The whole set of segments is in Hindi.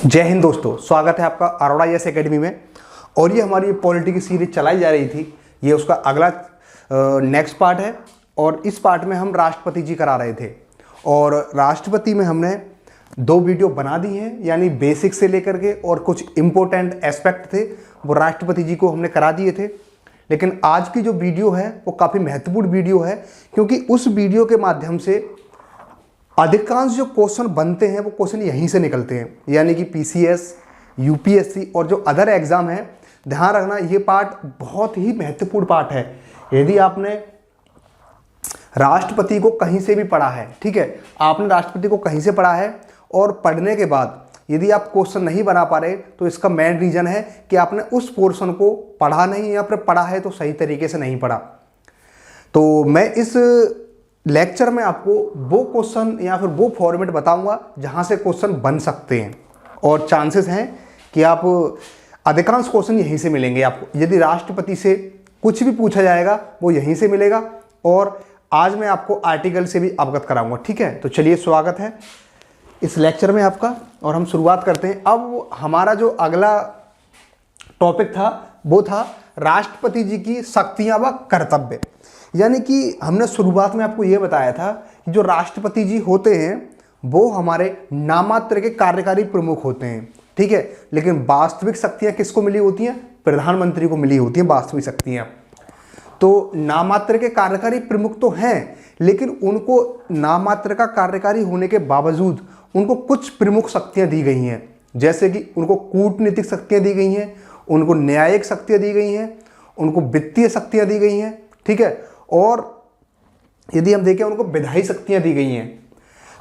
जय हिंद दोस्तों, स्वागत है आपका अरोड़ा यस एकेडमी में। और ये हमारी पॉलिटी की सीरीज चलाई जा रही थी, ये उसका अगला नेक्स्ट पार्ट है। और इस पार्ट में हम राष्ट्रपति जी करा रहे थे और राष्ट्रपति में हमने 2 वीडियो बना दी हैं, यानी बेसिक से लेकर के और कुछ इम्पोर्टेंट एस्पेक्ट थे वो राष्ट्रपति जी को हमने करा दिए थे। लेकिन आज की जो वीडियो है वो काफ़ी महत्वपूर्ण वीडियो है, क्योंकि उस वीडियो के माध्यम से अधिकांश जो क्वेश्चन बनते हैं वो क्वेश्चन यहीं से निकलते हैं, यानी कि पीसीएस, यूपीएससी और जो अदर एग्जाम है। ध्यान रखना, ये पार्ट बहुत ही महत्वपूर्ण पार्ट है। यदि आपने राष्ट्रपति को कहीं से भी पढ़ा है, ठीक है, आपने राष्ट्रपति को कहीं से पढ़ा है और पढ़ने के बाद यदि आप क्वेश्चन नहीं बना पा रहे तो इसका मेन रीजन है कि आपने उस पोर्शन को पढ़ा नहीं, या फिर पढ़ा है तो सही तरीके से नहीं पढ़ा। तो मैं इस लेक्चर में आपको वो क्वेश्चन या फिर वो फॉर्मेट बताऊंगा जहां से क्वेश्चन बन सकते हैं, और चांसेस हैं कि आप अधिकांश क्वेश्चन यहीं से मिलेंगे आपको। यदि राष्ट्रपति से कुछ भी पूछा जाएगा वो यहीं से मिलेगा, और आज मैं आपको आर्टिकल से भी अवगत कराऊंगा, ठीक है। तो चलिए, स्वागत है इस लेक्चर में आपका, और हम शुरुआत करते हैं। अब हमारा जो अगला टॉपिक था वो था राष्ट्रपति जी की शक्तियां व कर्तव्य। यानी कि हमने शुरुआत में आपको यह बताया था कि जो राष्ट्रपति जी होते हैं वो हमारे नामात्र के कार्यकारी प्रमुख होते हैं, ठीक है। लेकिन वास्तविक शक्तियां किसको मिली होती हैं? प्रधानमंत्री को मिली होती हैं वास्तविक शक्तियां। तो नामात्र के कार्यकारी प्रमुख तो हैं, लेकिन उनको नामात्र का कार्यकारी होने के बावजूद उनको कुछ प्रमुख शक्तियां दी गई हैं, जैसे कि उनको कूटनीतिक शक्तियां दी गई हैं, उनको न्यायिक शक्तियां दी गई हैं, उनको वित्तीय शक्तियां दी गई हैं, ठीक है। और यदि हम देखें उनको विधायी शक्तियां दी गई हैं।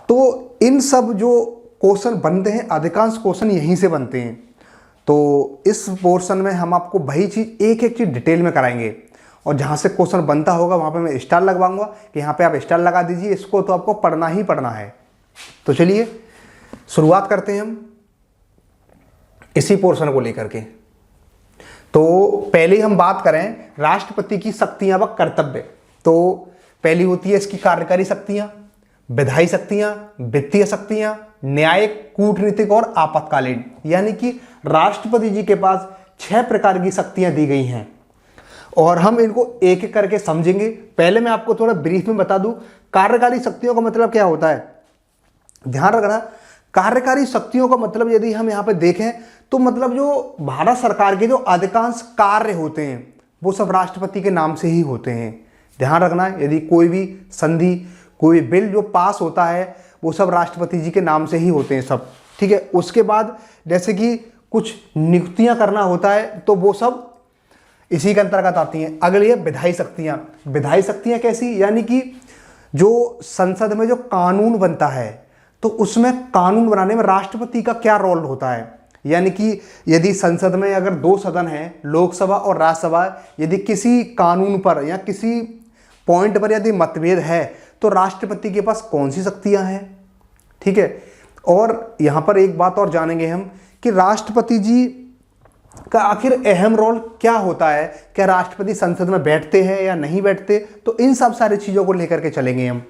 तो इन सब जो क्वेश्चन बनते हैं, अधिकांश क्वेश्चन यहीं से बनते हैं। तो इस पोर्शन में हम आपको वही चीज़ एक एक चीज़ डिटेल में कराएंगे, और जहाँ से क्वेश्चन बनता होगा वहाँ पे मैं स्टार लगवाऊंगा कि यहाँ पे आप स्टार लगा दीजिए, इसको तो आपको पढ़ना ही पढ़ना है। तो चलिए शुरुआत करते हैं हम इसी पोर्शन को लेकर के। तो पहले हम बात करें राष्ट्रपति की शक्तियां व कर्तव्य। तो पहली होती है इसकी कार्यकारी शक्तियां, विधायी शक्तियां, वित्तीय शक्तियां, न्यायिक, कूटनीतिक और आपातकालीन। यानी कि राष्ट्रपति जी के पास 6 प्रकार की शक्तियां दी गई हैं, और हम इनको एक एक करके समझेंगे। पहले मैं आपको थोड़ा ब्रीफ में बता दूं, कार्यकारी शक्तियों का मतलब क्या होता है। ध्यान रखना, कार्यकारी शक्तियों का मतलब यदि हम यहाँ पे देखें तो मतलब जो भारत सरकार के जो अधिकांश कार्य होते हैं वो सब राष्ट्रपति के नाम से ही होते हैं। ध्यान रखना, यदि कोई भी संधि, कोई बिल जो पास होता है वो सब राष्ट्रपति जी के नाम से ही होते हैं सब, ठीक है। उसके बाद जैसे कि कुछ नियुक्तियां करना होता है तो वो सब इसी के अंतर्गत आती हैं। अगली है विधायी शक्तियां। विधायी शक्तियां कैसी? यानी कि जो संसद में जो कानून बनता है तो उसमें कानून बनाने में राष्ट्रपति का क्या रोल होता है। यानी कि यदि संसद में अगर 2 सदन हैं, लोकसभा और राज्यसभा, यदि किसी कानून पर या किसी पॉइंट पर यदि मतभेद है तो राष्ट्रपति के पास कौन सी शक्तियां हैं, ठीक है। और यहां पर एक बात और जानेंगे हम कि राष्ट्रपति जी का आखिर अहम रोल क्या होता है। क्या राष्ट्रपति संसद में बैठते हैं या नहीं बैठते, तो इन सब सारी चीजों को लेकर के चलेंगे हम।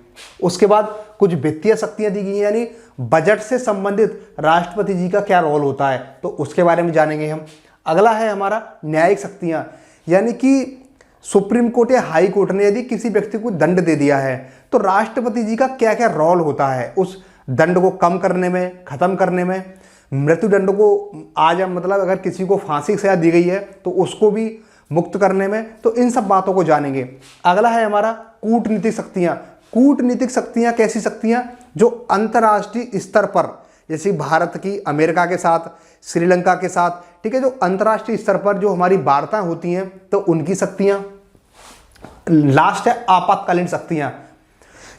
उसके बाद कुछ वित्तीय शक्तियां दी गई हैं, यानी बजट से संबंधित राष्ट्रपति जी का क्या रोल होता है, तो उसके बारे में जानेंगे हम। अगला है हमारा न्यायिक शक्तियां। यानी कि सुप्रीम कोर्ट या हाई कोर्ट ने यदि किसी व्यक्ति को दंड दे दिया है तो राष्ट्रपति जी का क्या क्या रोल होता है उस दंड को कम करने में, खत्म करने में। मृत्युदंड को आज मतलब अगर किसी को फांसी की सजा दी गई है तो उसको भी मुक्त करने में, तो इन सब बातों को जानेंगे। अगला है हमारा कूटनीतिक शक्तियां। कूटनीतिक शक्तियां कैसी शक्तियां? जो अंतर्राष्ट्रीय स्तर पर, जैसे भारत की अमेरिका के साथ, श्रीलंका के साथ, ठीक है, जो अंतर्राष्ट्रीय स्तर पर जो हमारी वार्ताएं होती हैं तो उनकी शक्तियां। लास्ट है आपातकालीन शक्तियां।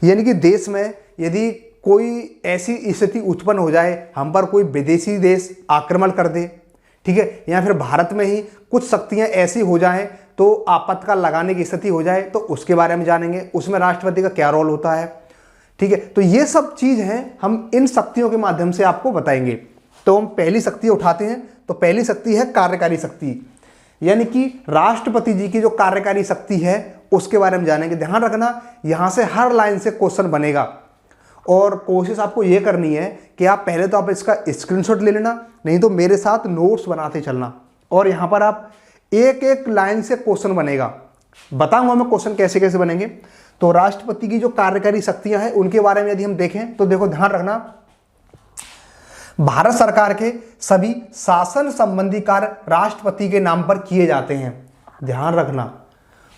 यानी कि देश में यदि कोई ऐसी स्थिति उत्पन्न हो जाए, हम पर कोई विदेशी देश आक्रमण कर दे, ठीक है, या फिर भारत में ही कुछ शक्तियां ऐसी हो जाएं तो आपातकाल लगाने की स्थिति हो जाए, तो उसके बारे में जानेंगे, उसमें राष्ट्रपति का क्या रोल होता है, ठीक है। तो ये सब चीज हैं, हम इन शक्तियों के माध्यम से आपको बताएंगे। तो हम पहली शक्ति उठाते हैं। तो पहली शक्ति है कार्यकारी शक्ति, यानी कि राष्ट्रपति जी की जो कार्यकारी शक्ति है उसके बारे में जानेंगे। ध्यान रखना, यहां से हर लाइन से क्वेश्चन बनेगा, और कोशिश आपको ये करनी है कि आप पहले तो आप इसका स्क्रीनशॉट ले लेना, नहीं तो मेरे साथ नोट्स बनाते चलना। और यहाँ पर आप एक एक लाइन से क्वेश्चन बनेगा, बताऊंगा मैं क्वेश्चन कैसे कैसे बनेंगे। तो राष्ट्रपति की जो कार्यकारी शक्तियां हैं उनके बारे में यदि हम देखें तो देखो ध्यान रखना, भारत सरकार के सभी शासन संबंधी कार्य राष्ट्रपति के नाम पर किए जाते हैं। ध्यान रखना,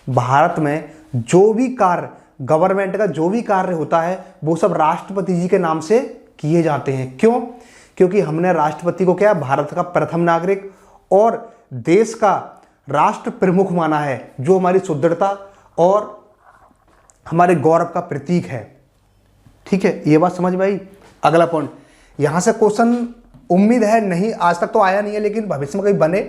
भारत में जो भी कार्य, गवर्नमेंट का जो भी कार्य होता है वो सब राष्ट्रपति जी के नाम से किए जाते हैं। क्यों? क्योंकि हमने राष्ट्रपति को क्या, भारत का प्रथम नागरिक और देश का राष्ट्र प्रमुख माना है, जो हमारी सुदृढ़ता और हमारे गौरव का प्रतीक है। ठीक है, ये बात समझ में आई। अगला पॉइंट, यहां से क्वेश्चन उम्मीद है नहीं, आज तक तो आया नहीं है, लेकिन भविष्य में कहीं बने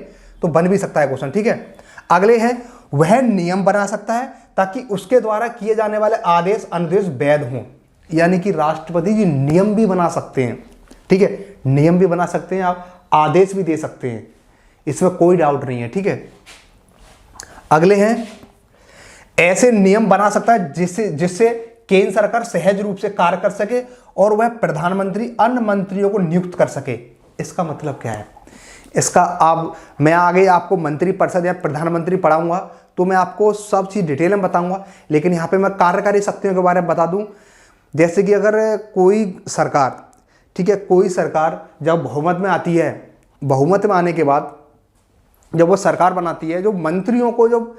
तो बन भी सकता है क्वेश्चन। ठीक है, अगले हैं, वह नियम बना सकता है ताकि उसके द्वारा किए जाने वाले आदेश अनुदेश वैध हों। यानी कि राष्ट्रपति जी नियम भी बना सकते हैं। ठीक है, नियम भी बना सकते हैं, आप आदेश भी दे सकते हैं, इसमें कोई डाउट नहीं है। ठीक है, अगले हैं, ऐसे नियम बना सकता है जिससे केंद्र सरकार सहज रूप से कार्य कर सके और वह प्रधानमंत्री अन्य मंत्रियों को नियुक्त कर सके। इसका मतलब क्या है? इसका अब मैं आगे आपको मंत्रिपरिषद या प्रधानमंत्री पढ़ाऊंगा तो मैं आपको सब चीज डिटेल में बताऊंगा, लेकिन यहाँ पे मैं कार्यकारी शक्तियों के बारे में बता दूं। जैसे कि अगर कोई सरकार, ठीक है, कोई सरकार जब बहुमत में आती है, बहुमत में आने के बाद जब वो सरकार बनाती है, जो मंत्रियों को जब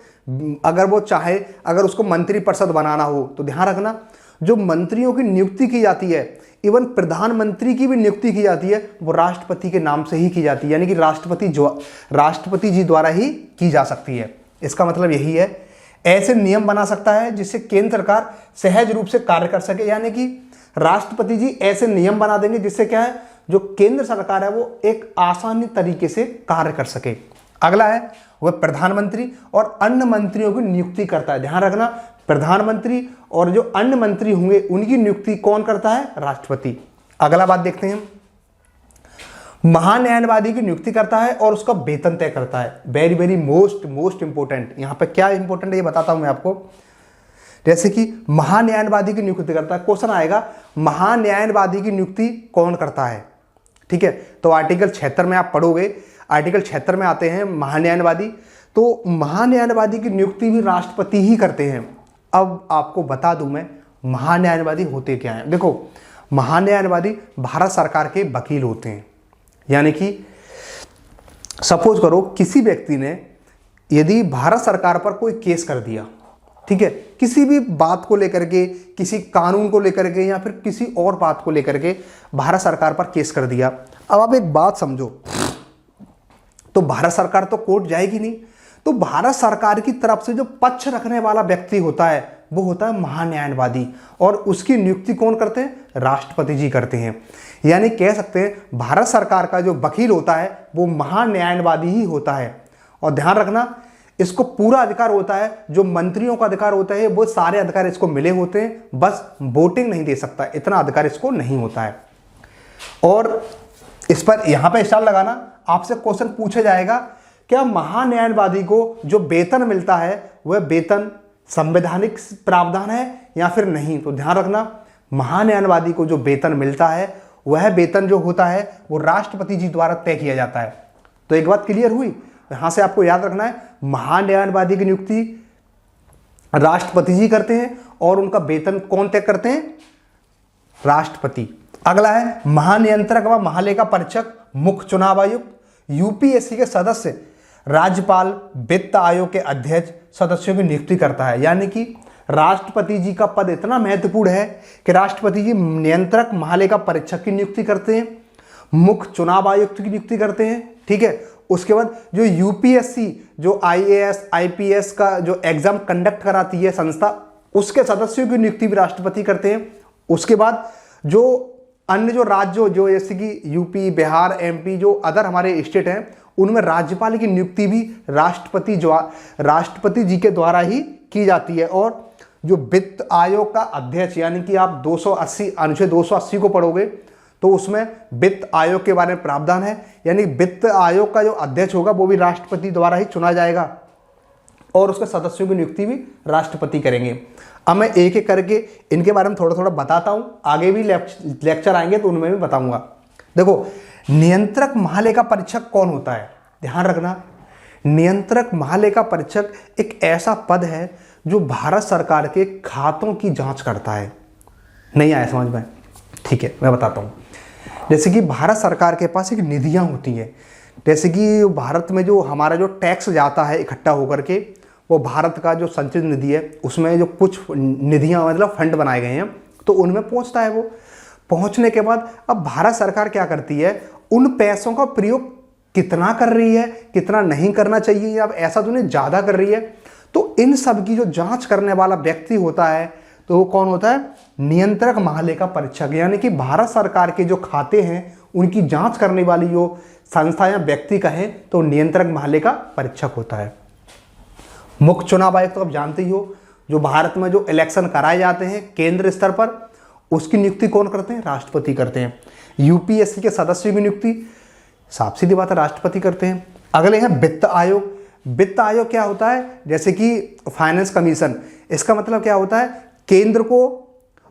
अगर वो चाहे, अगर उसको मंत्रिपरिषद बनाना हो तो ध्यान रखना, जो मंत्रियों की नियुक्ति की जाती है, इवन प्रधानमंत्री की भी नियुक्ति की जाती है, वो राष्ट्रपति के नाम से ही की जाती है। यानी कि राष्ट्रपति जी द्वारा ही की जा सकती है। इसका मतलब यही है, ऐसे नियम बना सकता है जिससे केंद्र सरकार सहज रूप से कार्य कर सके। यानी कि राष्ट्रपति जी ऐसे नियम बना देंगे जिससे क्या है, जो केंद्र सरकार है वो एक आसानी तरीके से कार्य कर सके। अगला है, वह प्रधानमंत्री और अन्य मंत्रियों की नियुक्ति करता है। ध्यान रखना, प्रधानमंत्री और जो अन्य मंत्री होंगे उनकी नियुक्ति कौन करता है? राष्ट्रपति। अगला बात देखते हैं, महान्यायवादी की नियुक्ति करता है और उसका वेतन तय करता है। वेरी वेरी मोस्ट इंपोर्टेंट, यहां पे क्या इंपोर्टेंट है ये बताता हूं मैं आपको। जैसे कि महान्यायवादी की नियुक्ति करता है, क्वेश्चन आएगा महान्यायवादी की नियुक्ति कौन करता है? ठीक है, तो आर्टिकल 76 में आप पढ़ोगे, आर्टिकल 76 में आते हैं महान्यायवादी। तो महान्यायवादी की नियुक्ति भी राष्ट्रपति ही करते हैं। अब आपको बता दूं मैं महान्यायवादी होते क्या हैं। देखो, महान्यायवादी भारत सरकार के वकील होते हैं। यानी कि सपोज करो किसी व्यक्ति ने यदि भारत सरकार पर कोई केस कर दिया, ठीक है, किसी भी बात को लेकर के, किसी कानून को लेकर के या फिर किसी और बात को लेकर के भारत सरकार पर केस कर दिया। अब आप एक बात समझो, तो भारत सरकार तो कोर्ट जाएगी नहीं, तो भारत सरकार की तरफ से जो पक्ष रखने वाला व्यक्ति होता है वो होता है महान्यायवादी, और उसकी नियुक्ति कौन करते हैं? राष्ट्रपति जी करते हैं। यानी कह सकते हैं भारत सरकार का जो वकील होता है वो महान्यायवादी ही होता है। और ध्यान रखना, इसको पूरा अधिकार होता है, जो मंत्रियों का अधिकार होता है वो सारे अधिकार इसको मिले होते हैं, बस वोटिंग नहीं दे सकता, इतना अधिकार इसको नहीं होता है। और इस पर यहां पे स्टार लगाना, आपसे क्वेश्चन पूछा जाएगा क्या महान्यायवादी को जो वेतन मिलता है वह वेतन संवैधानिक प्रावधान है या फिर नहीं? तो ध्यान रखना, महान्यायवादी को जो वेतन मिलता है वह वेतन जो होता है वो राष्ट्रपति जी द्वारा तय किया जाता है। तो एक बात क्लियर हुई, यहां से आपको याद रखना है महान्यायवादी की नियुक्ति राष्ट्रपति जी करते हैं और उनका वेतन कौन तय करते हैं? राष्ट्रपति। अगला है, महानियंत्रक व महालेखा परीक्षक, मुख्य चुनाव आयुक्त, यूपीएससी के सदस्य, राज्यपाल, वित्त आयोग के अध्यक्ष सदस्यों की नियुक्ति करता है। यानी कि राष्ट्रपति जी का पद इतना महत्वपूर्ण है कि राष्ट्रपति जी नियंत्रक, महालेखा परीक्षक की नियुक्ति करते हैं, मुख्य चुनाव आयुक्त की नियुक्ति करते हैं। ठीक है, उसके बाद जो यूपीएससी, जो आईएएस आईपीएस का जो एग्जाम कंडक्ट कराती है संस्था, उसके सदस्यों की नियुक्ति भी राष्ट्रपति करते हैं। उसके बाद जो अन्य जो राज्यों, जो जैसे कि यूपी, बिहार, एमपी, जो अदर हमारे स्टेट हैं, उनमें राज्यपाल की नियुक्ति भी राष्ट्रपति जी के द्वारा ही की जाती है। और जो वित्त आयोग का अध्यक्ष, यानी कि आप 280 अनुच्छेद 280 को पढ़ोगे तो उसमें वित्त आयोग के बारे में प्रावधान है। यानी वित्त आयोग का जो अध्यक्ष होगा वो भी राष्ट्रपति द्वारा ही चुना जाएगा। और उसके सदस्यों की नियुक्ति भी राष्ट्रपति करेंगे। अब मैं एक एक करके इनके बारे में थोड़ा थोड़ा बताता हूँ, आगे भी लेक्चर आएंगे तो उनमें भी बताऊंगा। देखो, नियंत्रक महालेखा परीक्षक कौन होता है, ध्यान रखना। नियंत्रक महालेखा परीक्षक एक ऐसा पद है जो भारत सरकार के खातों की जांच करता है। नहीं आया समझ में? ठीक है, मैं बताता हूँ। जैसे कि भारत सरकार के पास एक निधियाँ होती हैं, जैसे कि भारत में जो हमारा जो टैक्स जाता है इकट्ठा होकर के, वो भारत का जो संचित निधि है उसमें जो कुछ निधियाँ मतलब फंड बनाए गए हैं तो उनमें पहुँचता है। वो पहुँचने के बाद अब भारत सरकार क्या करती है, उन पैसों का प्रयोग कितना कर रही है, कितना नहीं करना चाहिए, या अब ऐसा तो नहीं ज़्यादा कर रही है, तो इन सब की जो जांच करने वाला व्यक्ति होता है तो वो कौन होता है, नियंत्रक महालेखा परीक्षक। यानी कि भारत सरकार के जो खाते हैं उनकी जांच करने वाली जो संस्था या व्यक्ति कहें तो नियंत्रक महालेखा परीक्षक होता है। मुख्य चुनाव आयुक्त तो आप जानते ही हो, जो भारत में जो इलेक्शन कराए जाते हैं केंद्र स्तर पर, उसकी नियुक्ति कौन करते हैं, राष्ट्रपति करते हैं। यूपीएससी के सदस्यों की नियुक्ति साफ सीधी बात है राष्ट्रपति करते हैं। अगले हैं वित्त आयोग। वित्त आयोग क्या होता है, जैसे कि फाइनेंस कमीशन, इसका मतलब क्या होता है, केंद्र को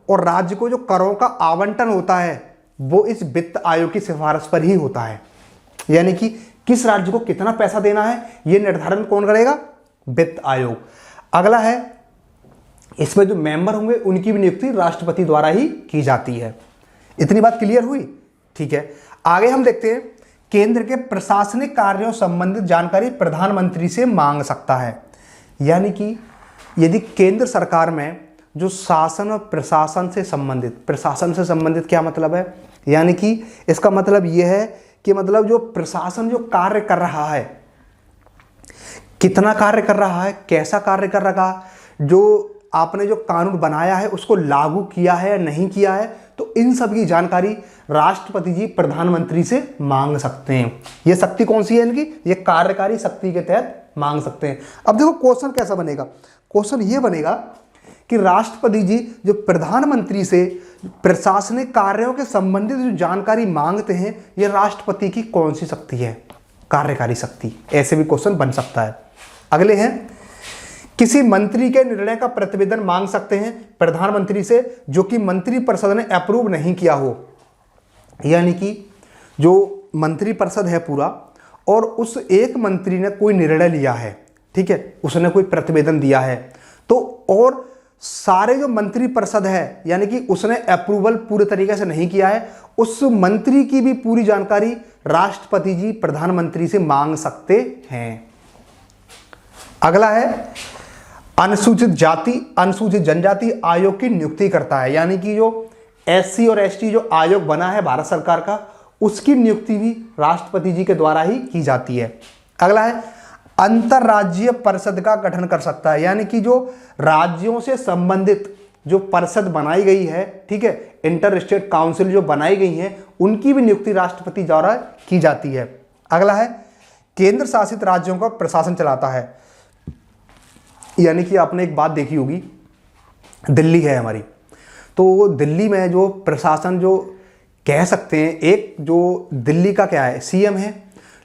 और राज्य को जो करों का आवंटन होता है वो इस वित्त आयोग की सिफारिश पर ही होता है। यानी कि किस राज्य को कितना पैसा देना है ये निर्धारण कौन करेगा, वित्त आयोग। अगला है, इसमें जो मेंबर होंगे उनकी भी नियुक्ति राष्ट्रपति द्वारा ही की जाती है। इतनी बात क्लियर हुई? ठीक है, आगे हम देखते हैं, केंद्र के प्रशासनिक कार्यों संबंधित जानकारी प्रधानमंत्री से मांग सकता है। यानी कि यदि केंद्र सरकार में जो शासन और प्रशासन से संबंधित क्या मतलब है, यानी कि इसका मतलब यह है कि मतलब जो प्रशासन जो कार्य कर रहा है, कितना कार्य कर रहा है, कैसा कार्य कर रहा है, जो आपने जो कानून बनाया है उसको लागू किया है या नहीं किया है, तो इन सब की जानकारी राष्ट्रपति जी प्रधानमंत्री से मांग सकते हैं। ये शक्ति कौन सी है इनकी, ये कार्यकारी शक्ति के तहत मांग सकते हैं। अब देखो क्वेश्चन कैसा बनेगा, क्वेश्चन ये बनेगा कि राष्ट्रपति जी जो प्रधानमंत्री से प्रशासनिक कार्यों के संबंधित जो जानकारी मांगते हैं, ये राष्ट्रपति की कौन सी शक्ति है, कार्यकारी शक्ति। ऐसे भी क्वेश्चन बन सकता है। अगले हैं, किसी मंत्री के निर्णय का प्रतिवेदन मांग सकते हैं प्रधानमंत्री से जो कि मंत्रिपरिषद ने अप्रूव नहीं किया हो। यानी कि जो मंत्रिपरिषद है पूरा और उस एक मंत्री ने कोई निर्णय लिया है, ठीक है, उसने कोई प्रतिवेदन दिया है, तो और सारे जो मंत्रिपरिषद है यानी कि उसने अप्रूवल पूरे तरीके से नहीं किया है, उस मंत्री की भी पूरी जानकारी राष्ट्रपति जी प्रधानमंत्री से मांग सकते हैं। अगला है, अनुसूचित जाति अनुसूचित जनजाति आयोग की नियुक्ति करता है। यानी कि जो एससी और एसटी जो आयोग बना है भारत सरकार का, उसकी नियुक्ति भी राष्ट्रपति जी के द्वारा ही की जाती है। अगला है, अंतरराज्यीय परिषद का गठन कर सकता है। यानी कि जो राज्यों से संबंधित जो परिषद बनाई गई है, ठीक है, इंटर स्टेट काउंसिल जो बनाई गई हैं, उनकी भी नियुक्ति राष्ट्रपति द्वारा की जाती है। अगला है, केंद्र शासित राज्यों का प्रशासन चलाता है। यानी कि आपने एक बात देखी होगी, दिल्ली है हमारी, तो दिल्ली में जो प्रशासन जो कह सकते हैं, एक जो दिल्ली का क्या है, सीएम है,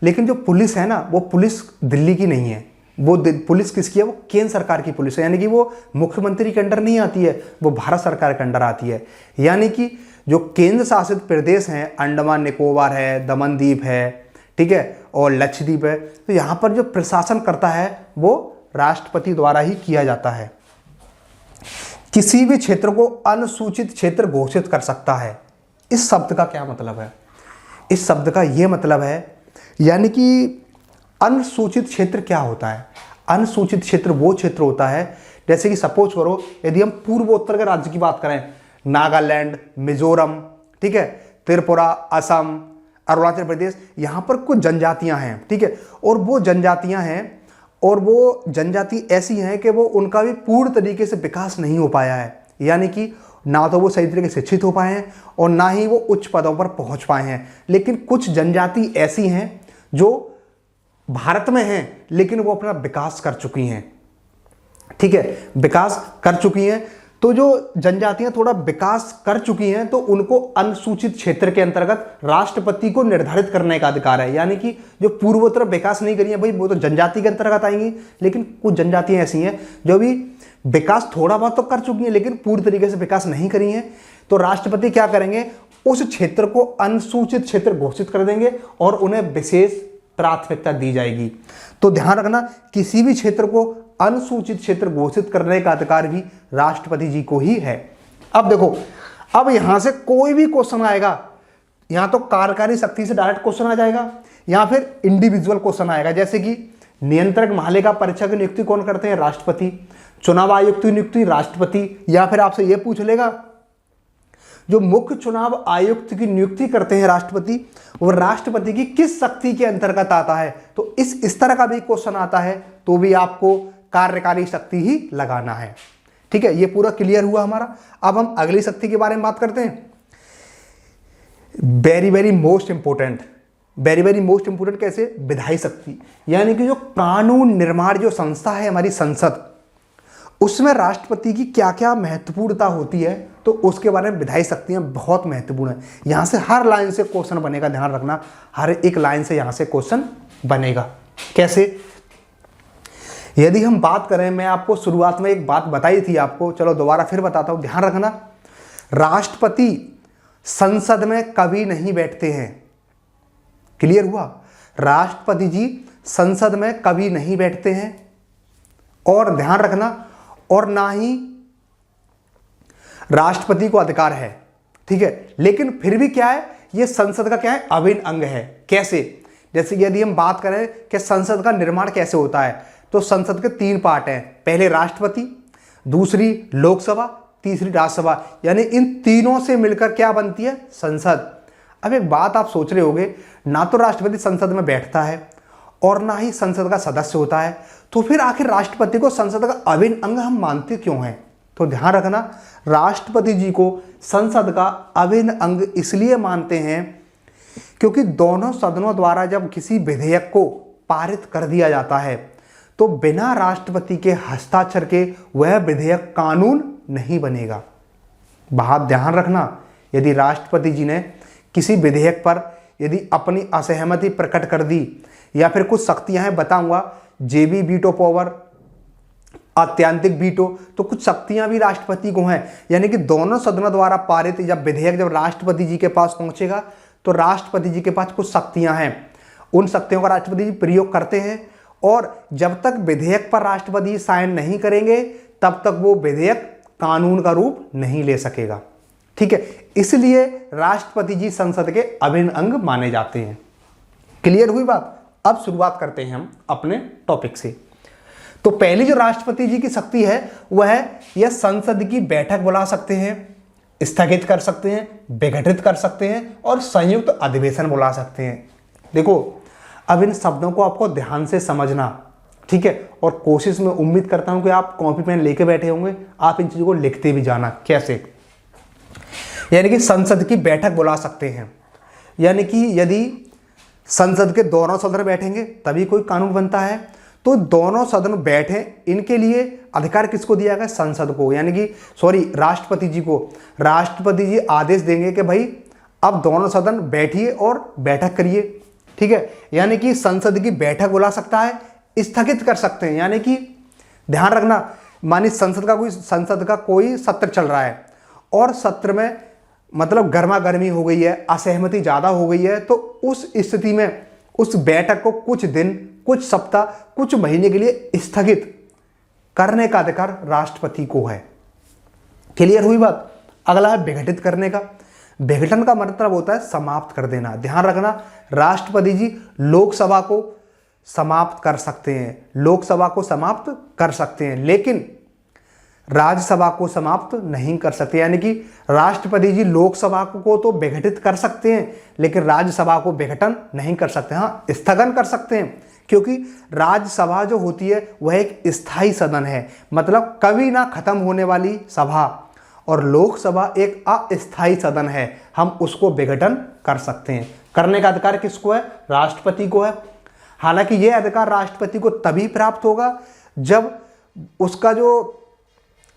लेकिन जो पुलिस है ना, वो पुलिस दिल्ली की नहीं है, वो पुलिस किसकी है, वो केंद्र सरकार की पुलिस है। यानी कि वो मुख्यमंत्री के अंडर नहीं आती है, वो भारत सरकार के अंडर आती है। यानी कि जो केंद्र शासित प्रदेश हैं, अंडमान निकोबार है, दमन द्वीप है, ठीक है, और लक्षद्वीप है, तो यहाँ पर जो प्रशासन करता है वो राष्ट्रपति द्वारा ही किया जाता है। किसी भी क्षेत्र को अनुसूचित क्षेत्र घोषित कर सकता है। इस शब्द का क्या मतलब है, इस शब्द का यह मतलब है, यानी कि अनुसूचित क्षेत्र क्या होता है, अनुसूचित क्षेत्र वो क्षेत्र होता है, जैसे कि सपोज करो यदि हम पूर्वोत्तर के राज्य की बात करें, नागालैंड, मिजोरम, ठीक है, त्रिपुरा, असम, अरुणाचल प्रदेश, यहाँ पर कुछ जनजातियाँ हैं, ठीक है, और वो जनजातियाँ हैं और वो जनजाति ऐसी हैं कि वो उनका भी पूर्ण तरीके से विकास नहीं हो पाया है। यानी कि ना तो वो सही तरीके से शिक्षित हो पाए हैं और ना ही वो उच्च पदों पर पहुंच पाए हैं। लेकिन कुछ जनजाति ऐसी हैं जो भारत में हैं लेकिन वो अपना विकास कर चुकी हैं, ठीक है, विकास कर चुकी हैं। तो जो जनजातियां थोड़ा विकास कर चुकी हैं तो उनको अनुसूचित क्षेत्र के अंतर्गत राष्ट्रपति को निर्धारित करने का अधिकार है। यानी कि जो पूर्वोत्तर विकास नहीं करी है भाई, वो तो जनजाति के अंतर्गत आएंगी, लेकिन कुछ जनजातियां ऐसी हैं जो भी विकास थोड़ा बहुत तो कर चुकी हैं लेकिन पूरी तरीके से विकास नहीं करी हैं, तो राष्ट्रपति क्या करेंगे, उस क्षेत्र को अनुसूचित क्षेत्र घोषित कर देंगे और उन्हें विशेष प्राथमिकता दी जाएगी। तो ध्यान रखना, किसी भी क्षेत्र को अनुसूचित क्षेत्र घोषित करने का अधिकार भी राष्ट्रपति जी को ही है। अब देखो, अब यहां से कोई भी क्वेश्चन आएगा, यहां तो कार्यकारी शक्ति से डायरेक्ट क्वेश्चन आ जाएगा या फिर इंडिविजुअल क्वेश्चन आएगा, जैसे कि नियंत्रक महालेखा परीक्षक की नियुक्ति कौन करते हैं, राष्ट्रपति। चुनाव आयुक्त की नियुक्ति राष्ट्रपति। या फिर आपसे यह पूछ लेगा जो मुख्य चुनाव आयुक्त की नियुक्ति करते हैं राष्ट्रपति, वो राष्ट्रपति की किस शक्ति के अंतर्गत आता है। तो इस तरह का भी क्वेश्चन आता है तो भी आपको कार्यकारी शक्ति ही लगाना है। ठीक है, ये पूरा क्लियर हुआ हमारा। अब हम अगली शक्ति के बारे में बात करते हैं। वेरी मोस्ट इंपोर्टेंट कैसे, विधायी शक्ति। यानी कि जो कानून निर्माण जो संस्था है हमारी संसद, उसमें राष्ट्रपति की क्या क्या महत्वपूर्णता होती है, तो उसके बारे में विधायी शक्तियां बहुत महत्वपूर्ण है। यहां से हर लाइन से क्वेश्चन बनेगा, ध्यान रखना, हर एक लाइन से यहां से क्वेश्चन बनेगा। कैसे, यदि हम बात करें, मैं आपको शुरुआत में एक बात बताई थी आपको, चलो दोबारा फिर बताता हूं, ध्यान रखना। राष्ट्रपति संसद में कभी नहीं बैठते हैं। क्लियर हुआ, राष्ट्रपति जी संसद में कभी नहीं बैठते हैं, और ध्यान रखना, और ना ही राष्ट्रपति को अधिकार है। ठीक है, लेकिन फिर भी क्या है, ये संसद का क्या है, अभिन्न अंग है। कैसे, जैसे यदि हम बात करें कि संसद का निर्माण कैसे होता है, तो संसद के 3 पार्ट हैं। पहले राष्ट्रपति, दूसरी लोकसभा, तीसरी राज्यसभा, यानी इन तीनों से मिलकर क्या बनती है, संसद। अब एक बात आप सोच रहे होंगे, ना तो राष्ट्रपति संसद में बैठता है और ना ही संसद का सदस्य होता है, तो फिर आखिर राष्ट्रपति को संसद का अभिन्न अंग हम मानते क्यों हैं। तो ध्यान रखना, राष्ट्रपति जी को संसद का अभिन्न अंग इसलिए मानते हैं क्योंकि दोनों सदनों द्वारा जब किसी विधेयक को पारित कर दिया जाता है तो बिना राष्ट्रपति के हस्ताक्षर के वह विधेयक कानून नहीं बनेगा। बात ध्यान रखना, यदि राष्ट्रपति जी ने किसी विधेयक पर यदि अपनी असहमति प्रकट कर दी, या फिर कुछ शक्तियां हैं बताऊंगा, जेबी वीटो पावर, अत्यंतिक वीटो, तो कुछ शक्तियां भी राष्ट्रपति को हैं। यानी कि दोनों सदनों द्वारा पारित जब विधेयक जब राष्ट्रपति जी के पास पहुंचेगा तो राष्ट्रपति जी के पास कुछ शक्तियां हैं, उन शक्तियों का राष्ट्रपति जी प्रयोग करते हैं, और जब तक विधेयक पर राष्ट्रपति साइन नहीं करेंगे तब तक वो विधेयक कानून का रूप नहीं ले सकेगा। ठीक है, इसलिए राष्ट्रपति जी संसद के अभिन्न अंग माने जाते हैं। क्लियर हुई बात। अब शुरुआत करते हैं हम अपने टॉपिक से। तो पहली जो राष्ट्रपति जी की शक्ति है वह है, यह संसद की बैठक बुला सकते हैं, स्थगित कर सकते हैं, विघटित कर सकते हैं और संयुक्त अधिवेशन बुला सकते हैं। देखो, अब इन शब्दों को आपको ध्यान से समझना, ठीक है, और कोशिश में उम्मीद करता हूं कि आप कॉपी पेन लेके बैठे होंगे, आप इन चीजों को लिखते भी जाना। कैसे, यानी कि संसद की बैठक बुला सकते हैं, यानी कि यदि संसद के दोनों सदन बैठेंगे तभी कोई कानून बनता है, तो दोनों सदन बैठे, इनके लिए अधिकार किसको दिया गया, संसद को, यानी कि राष्ट्रपति जी को। राष्ट्रपति जी आदेश देंगे कि भाई अब दोनों सदन बैठिए और बैठक करिए। ठीक है, यानी कि संसद की बैठक बुला सकता है, स्थगित कर सकते हैं, यानी कि ध्यान रखना, मानिए संसद का कोई सत्र चल रहा है और सत्र में मतलब गर्मा गर्मी हो गई है, असहमति ज्यादा हो गई है, तो उस स्थिति में उस बैठक को कुछ दिन, कुछ सप्ताह, कुछ महीने के लिए स्थगित करने का अधिकार राष्ट्रपति को है। क्लियर हुई बात। अगला है विघटित करने का। विघटन का मतलब होता है समाप्त कर देना। ध्यान रखना, राष्ट्रपति जी लोकसभा को समाप्त कर सकते हैं, लोकसभा को समाप्त कर सकते हैं, लेकिन राज्यसभा को समाप्त नहीं कर सकते। यानी कि राष्ट्रपति जी लोकसभा को तो विघटित कर सकते हैं लेकिन राज्यसभा को विघटन नहीं कर सकते। हाँ, स्थगन कर सकते हैं, क्योंकि राज्यसभा जो होती है वह एक स्थायी सदन है, मतलब कभी ना खत्म होने वाली सभा, और लोकसभा एक अस्थायी सदन है, हम उसको विघटन कर सकते हैं। करने का अधिकार किसको है, राष्ट्रपति को है। हालांकि यह अधिकार राष्ट्रपति को तभी प्राप्त होगा जब उसका जो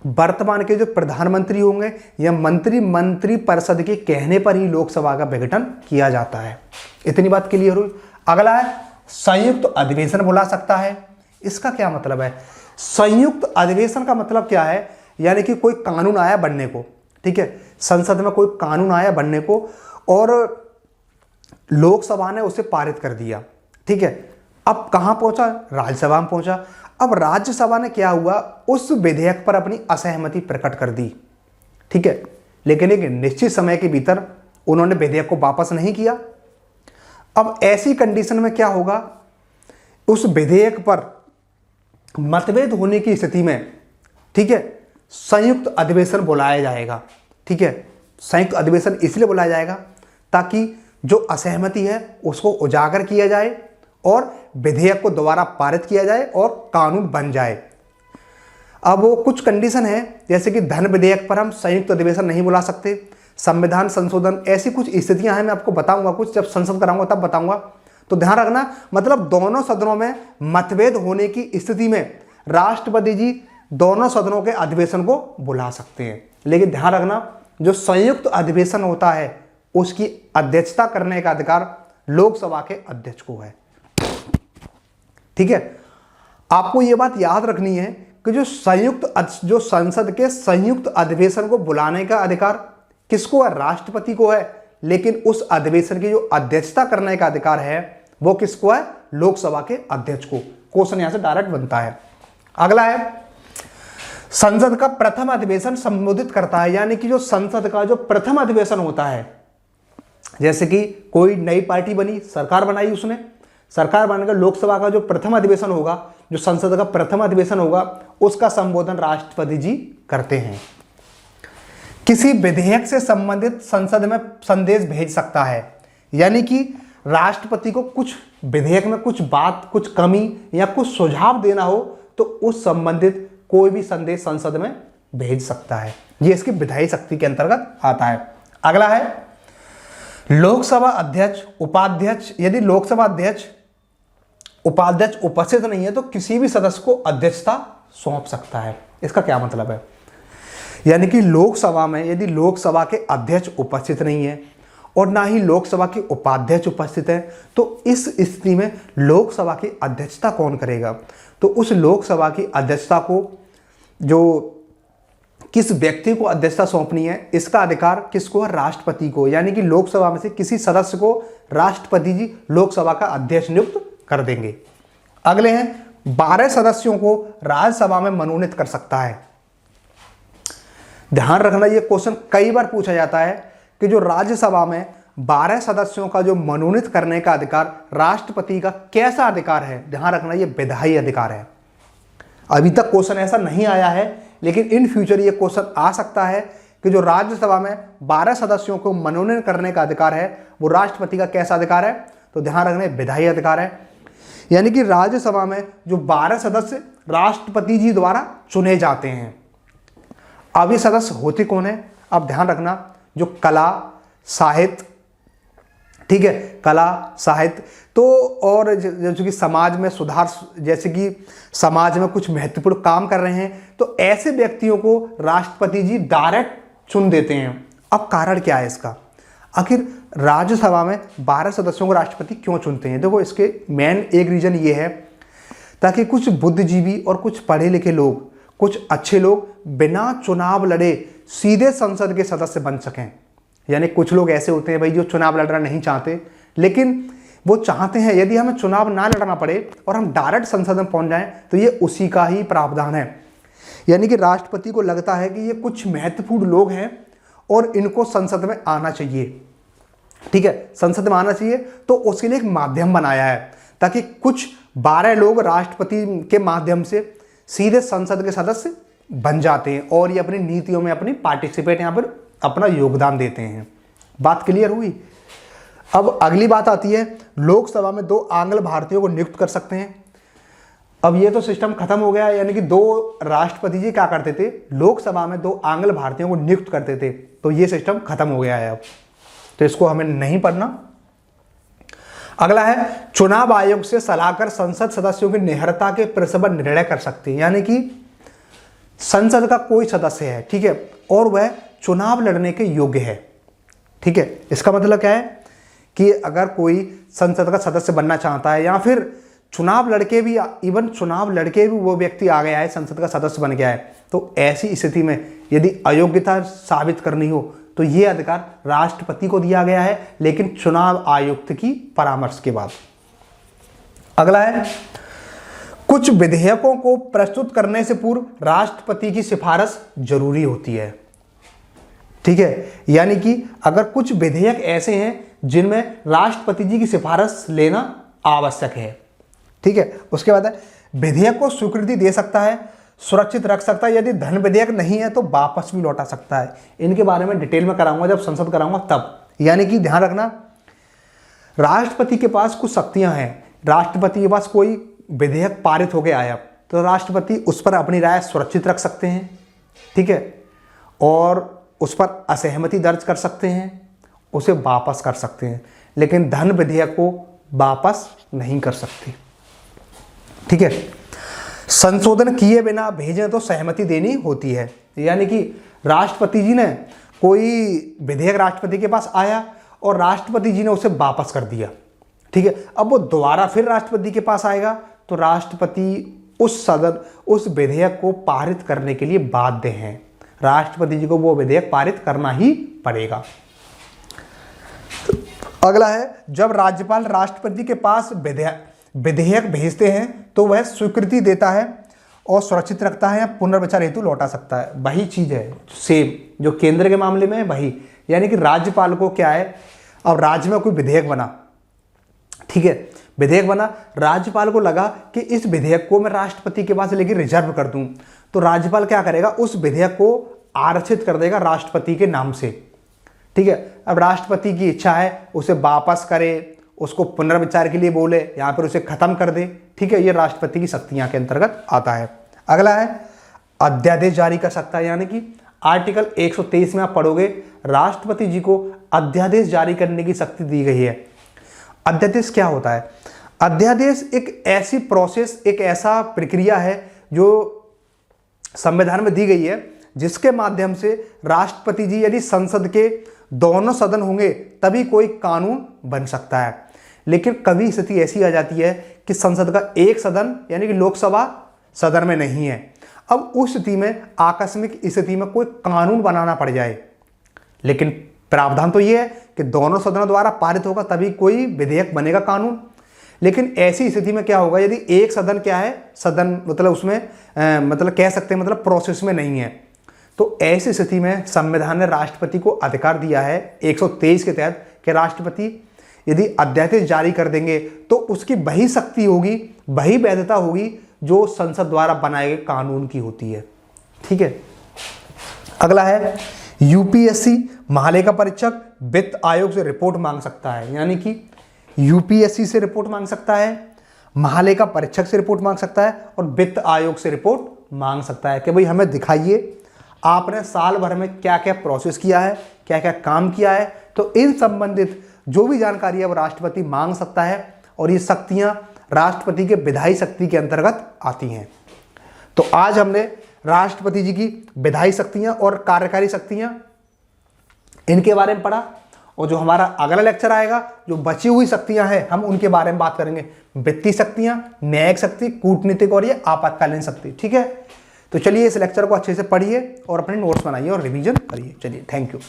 वर्तमान के जो प्रधानमंत्री होंगे या मंत्री परिषद के कहने पर ही लोकसभा का विघटन किया जाता है। इतनी बात क्लियर हुई। अगला है संयुक्त अधिवेशन बुला सकता है। इसका क्या मतलब है? संयुक्त अधिवेशन का मतलब क्या है? यानी कि कोई कानून आया बनने को, ठीक है, संसद में कोई कानून आया बनने को और लोकसभा ने उसे पारित कर दिया, ठीक है। अब कहां पहुंचा? राज्यसभा में पहुंचा। अब राज्यसभा ने क्या हुआ, उस विधेयक पर अपनी असहमति प्रकट कर दी, ठीक है, लेकिन एक निश्चित समय के भीतर उन्होंने विधेयक को वापस नहीं किया। अब ऐसी कंडीशन में क्या होगा, उस विधेयक पर मतभेद होने की स्थिति में, ठीक है, संयुक्त अधिवेशन बुलाया जाएगा, ठीक है। संयुक्त अधिवेशन इसलिए बुलाया जाएगा ताकि जो असहमति है उसको उजागर किया जाए और विधेयक को दोबारा पारित किया जाए और कानून बन जाए। अब वो कुछ कंडीशन है, जैसे कि धन विधेयक पर हम संयुक्त अधिवेशन नहीं बुला सकते, संविधान संशोधन, ऐसी कुछ स्थितियां हैं। मैं आपको बताऊंगा कुछ, जब संसद कराऊंगा तब बताऊंगा। तो ध्यान रखना, मतलब दोनों सदनों में मतभेद होने की स्थिति में राष्ट्रपति जी दोनों सदनों के अधिवेशन को बुला सकते हैं। लेकिन ध्यान रखना, जो संयुक्त अधिवेशन होता है उसकी अध्यक्षता करने का अधिकार लोकसभा के अध्यक्ष को है, ठीक है। आपको यह बात याद रखनी है कि जो संसद के संयुक्त अधिवेशन को बुलाने का अधिकार किसको है? राष्ट्रपति को है। लेकिन उस अधिवेशन की जो अध्यक्षता करने का अधिकार है वो किसको है? लोकसभा के अध्यक्ष को। क्वेश्चन यहां से डायरेक्ट बनता है। अगला है संसद का प्रथम अधिवेशन संबोधित करता है, यानी कि जो संसद का जो प्रथम अधिवेशन होता है, जैसे कि कोई नई पार्टी बनी, सरकार बनाई, उसने सरकार बनाकर लोकसभा का जो प्रथम अधिवेशन होगा, जो संसद का प्रथम अधिवेशन होगा, उसका संबोधन राष्ट्रपति जी करते हैं। किसी विधेयक से संबंधित संसद में संदेश भेज सकता है, यानी कि राष्ट्रपति को कुछ विधेयक में कुछ बात, कुछ कमी या कुछ सुझाव देना हो तो उस संबंधित कोई भी संदेश संसद में भेज सकता है। यह इसकी विधायी शक्ति के अंतर्गत आता है। अगला है लोकसभा अध्यक्ष, उपाध्यक्ष। यदि लोकसभा अध्यक्ष, उपाध्यक्ष उपस्थित नहीं है तो किसी भी सदस्य को अध्यक्षता सौंप सकता है। इसका क्या मतलब है? यानी कि लोकसभा में यदि लोकसभा के अध्यक्ष उपस्थित नहीं है और ना ही लोकसभा के उपाध्यक्ष उपस्थित है तो इस स्थिति में लोकसभा की अध्यक्षता कौन करेगा? तो उस लोकसभा की अध्यक्षता को जो किस व्यक्ति को अध्यक्षता सौंपनी है, इसका अधिकार किसको है? राष्ट्रपति को। यानी कि लोकसभा में से किसी सदस्य को राष्ट्रपति जी लोकसभा का अध्यक्ष नियुक्त कर देंगे। अगले हैं 12 सदस्यों को राज्यसभा में मनोनीत कर सकता है। ध्यान रखना, यह क्वेश्चन कई बार पूछा जाता है कि जो राज्यसभा में 12 सदस्यों का जो मनोनीत करने का अधिकार राष्ट्रपति का कैसा अधिकार है? ध्यान रखना, यह विधायी अधिकार है। अभी तक क्वेश्चन ऐसा नहीं आया है, लेकिन इन फ्यूचर ये क्वेश्चन आ सकता है कि जो राज्यसभा में 12 सदस्यों को मनोनीत करने का अधिकार है वो राष्ट्रपति का कैसा अधिकार है? तो ध्यान रखना, विधायी अधिकार है। यानी कि राज्यसभा में जो 12 सदस्य राष्ट्रपति जी द्वारा चुने जाते हैं। अब ये सदस्य होते कौन है? अब ध्यान रखना, जो कला, साहित्य, ठीक है, कला, साहित्य, तो और जैसे कि समाज में सुधार, जैसे कि समाज में कुछ महत्वपूर्ण काम कर रहे हैं, तो ऐसे व्यक्तियों को राष्ट्रपति जी डायरेक्ट चुन देते हैं। अब कारण क्या है इसका? आखिर राज्यसभा में 12 सदस्यों को राष्ट्रपति क्यों चुनते हैं? देखो, इसके मेन एक रीजन ये है ताकि कुछ बुद्धिजीवी और कुछ पढ़े लिखे लोग, कुछ अच्छे लोग बिना चुनाव लड़े सीधे संसद के सदस्य बन सकें। यानी कुछ लोग ऐसे होते हैं भाई जो चुनाव लड़ना नहीं चाहते, लेकिन वो चाहते हैं यदि हमें चुनाव ना लड़ना पड़े और हम डायरेक्ट संसद में पहुंच जाएं तो ये उसी का ही प्रावधान है। यानी कि राष्ट्रपति को लगता है कि ये कुछ महत्वपूर्ण लोग हैं और इनको संसद में आना चाहिए, ठीक है, संसद में आना चाहिए, तो उसके लिए एक माध्यम बनाया है ताकि कुछ 12 लोग राष्ट्रपति के माध्यम से सीधे संसद के सदस्य बन जाते हैं और ये अपनी नीतियों में अपनी पार्टिसिपेट यहाँ पर अपना योगदान देते हैं। बात क्लियर हुई? अब अगली बात आती है, लोकसभा में 2 आंग्ल भारतीयों को नियुक्त कर सकते हैं। अब ये तो सिस्टम खत्म हो गया, यानी कि 2 राष्ट्रपति जी क्या करते थे, लोकसभा में 2 आंग्ल भारतीयों को नियुक्त करते थे, तो ये सिस्टम खत्म हो गया है अब, तो इसको हमें नहीं पढ़ना। अगला है चुनाव आयोग से सलाह कर संसद सदस्यों की निहरता के प्रश्न पर निर्णय कर सकते हैं। यानी कि संसद का कोई सदस्य है, ठीक है, और वह चुनाव लड़ने के योग्य है, ठीक है। इसका मतलब क्या है कि अगर कोई संसद का सदस्य बनना चाहता है या फिर चुनाव लड़के भी, इवन चुनाव लड़के भी वो व्यक्ति आ गया है, संसद का सदस्य बन गया है, तो ऐसी स्थिति में यदि अयोग्यता साबित करनी हो तो ये अधिकार राष्ट्रपति को दिया गया है, लेकिन चुनाव आयुक्त की परामर्श के बाद। अगला है, कुछ विधेयकों को प्रस्तुत करने से पूर्व राष्ट्रपति की सिफारिश जरूरी होती है, ठीक है। यानी कि अगर कुछ विधेयक ऐसे हैं जिनमें राष्ट्रपति जी की सिफारिश लेना आवश्यक है, ठीक है। उसके बाद है, विधेयक को स्वीकृति दे सकता है, सुरक्षित रख सकता है, यदि धन विधेयक नहीं है तो वापस भी लौटा सकता है। इनके बारे में डिटेल में कराऊंगा जब संसद कराऊंगा तब। यानी कि ध्यान रखना, राष्ट्रपति के पास कुछ शक्तियां हैं। राष्ट्रपति के पास कोई विधेयक पारित होकर आया तो राष्ट्रपति उस पर अपनी राय सुरक्षित रख सकते हैं, ठीक है, और उस पर असहमति दर्ज कर सकते हैं, उसे वापस कर सकते हैं, लेकिन धन विधेयक को वापस नहीं कर सकते, ठीक है। संशोधन किए बिना भेजें तो सहमति देनी होती है। यानी कि राष्ट्रपति जी ने कोई विधेयक राष्ट्रपति के पास आया और राष्ट्रपति जी ने उसे वापस कर दिया, ठीक है। अब वो दोबारा फिर राष्ट्रपति के पास आएगा तो राष्ट्रपति उस विधेयक को पारित करने के लिए बाध्य हैं। राष्ट्रपति जी को वो विधेयक पारित करना ही पड़ेगा। अगला है, जब राज्यपाल राष्ट्रपति के पास विधेयक भेजते हैं तो वह स्वीकृति देता है और सुरक्षित रखता है या पुनर्विचार हेतु लौटा सकता है। वही चीज है सेम जो केंद्र के मामले में है वही। यानी कि राज्यपाल को क्या है, अब राज्य में कोई विधेयक बना, ठीक है, विधेयक बना, राज्यपाल को लगा कि इस विधेयक को मैं राष्ट्रपति के पास लेकर रिजर्व कर दूं, तो राज्यपाल क्या करेगा, उस विधेयक को आरक्षित कर देगा राष्ट्रपति के नाम से, ठीक है। अब राष्ट्रपति की इच्छा है उसे वापस करे, उसको पुनर्विचार के लिए बोले या फिर उसे खत्म कर दे, ठीक है, ये राष्ट्रपति की शक्तियां के अंतर्गत आता है। अगला है, अध्यादेश जारी कर सकता है। यानी कि आर्टिकल 123 में आप पढ़ोगे राष्ट्रपति जी को अध्यादेश जारी करने की शक्ति दी गई है। अध्यादेश क्या होता है? अध्यादेश एक ऐसी प्रोसेस, एक ऐसा प्रक्रिया है जो संविधान में दी गई है जिसके माध्यम से राष्ट्रपति जी, यदि संसद के दोनों सदन होंगे तभी कोई कानून बन सकता है। लेकिन कभी स्थिति ऐसी आ जाती है कि संसद का एक सदन यानी कि लोकसभा सदन में नहीं है। अब उस स्थिति में, आकस्मिक स्थिति में कोई कानून बनाना पड़ जाए, लेकिन प्रावधान तो ये है कि दोनों सदनों द्वारा पारित होगा तभी कोई विधेयक बनेगा, कानून। लेकिन ऐसी स्थिति में क्या होगा, यदि एक सदन क्या है, सदन मतलब उसमें मतलब कह सकते हैं मतलब प्रोसेस में नहीं है, तो ऐसी स्थिति में संविधान ने राष्ट्रपति को अधिकार दिया है 123 के तहत कि राष्ट्रपति यदि अध्यादेश जारी कर देंगे तो उसकी वही शक्ति होगी, वही वैधता होगी जो संसद द्वारा बनाए गए कानून की होती है, ठीक है। अगला है, यूपीएससी महालेखा परीक्षक वित्त आयोग से रिपोर्ट मांग सकता है। यानी कि यूपीएससी से रिपोर्ट मांग सकता है, महालेखा परीक्षक से रिपोर्ट मांग सकता है और वित्त आयोग से रिपोर्ट मांग सकता है कि भाई हमें दिखाइए आपने साल भर में क्या क्या प्रोसेस किया है, क्या क्या काम किया है। तो इन संबंधित जो भी जानकारी है वो राष्ट्रपति मांग सकता है और ये शक्तियां राष्ट्रपति के विधायी शक्ति के अंतर्गत आती हैं। तो आज हमने राष्ट्रपति जी की विधायी शक्तियां और कार्यकारी शक्तियां इनके बारे में पढ़ा, और जो हमारा अगला लेक्चर आएगा जो बची हुई शक्तियां हैं हम उनके बारे में बात करेंगे। वित्तीय शक्तियां, न्यायिक शक्ति, कूटनीतिक और ये आपातकालीन शक्ति, ठीक है। तो चलिए इस लेक्चर को अच्छे से पढ़िए और अपने नोट्स बनाइए और रिवीजन करिए। चलिए, थैंक यू।